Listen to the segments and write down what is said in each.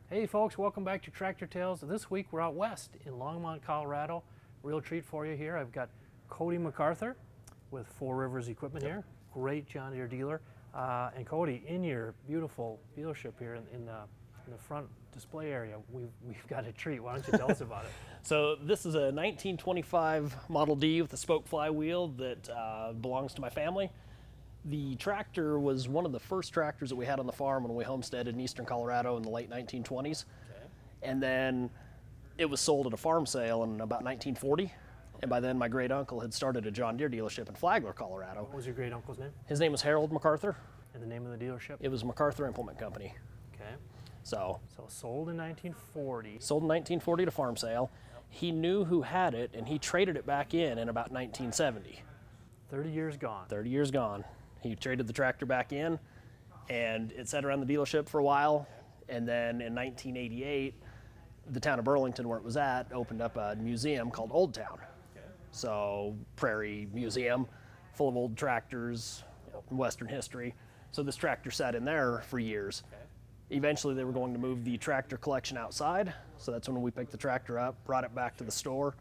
Hey folks, welcome back to Tractor Tales. This week we're out west in Longmont, Colorado. Real treat for you here. I've got Cody MacArthur with Four Rivers Equipment here. Great John Deere dealer. And Cody, in your beautiful dealership here in the front display area, we've got a treat. Why don't you tell us about it? So this is a 1925 Model D with a spoke flywheel that belongs to my family. The tractor was one of the first tractors that we had on the farm when we homesteaded in eastern Colorado in the late 1920s. Okay. And then it was sold at a farm sale in about 1940. And by then my great uncle had started a John Deere dealership in Flagler, Colorado. What was your great uncle's name? His name was Harold MacArthur. And the name of the dealership? It was MacArthur Implement Company. Okay. So sold in 1940. Sold in 1940 to farm sale. He knew who had it and he traded it back in about 1970. 30 years gone. 30 years gone. He traded the tractor back in, and it sat around the dealership for a while. And then in 1988, the town of Burlington, where it was at, opened up a museum called Old Town. Okay. So Prairie Museum, full of old tractors, Western history. So this tractor sat in there for years. Okay. Eventually, they were going to move the tractor collection outside. So that's when we picked the tractor up, brought it back to the store,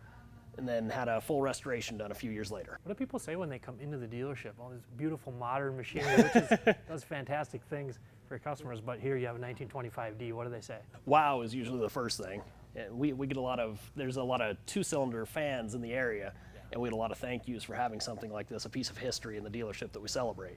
and then had a full restoration done a few years later. What do people say when they come into the dealership? All this beautiful modern machinery, which does fantastic things for your customers, but here you have a 1925 D. What do they say? Wow is usually the first thing. And we get there's a lot of two-cylinder fans in the area, and we get a lot of thank yous for having something like this, a piece of history in the dealership that we celebrate.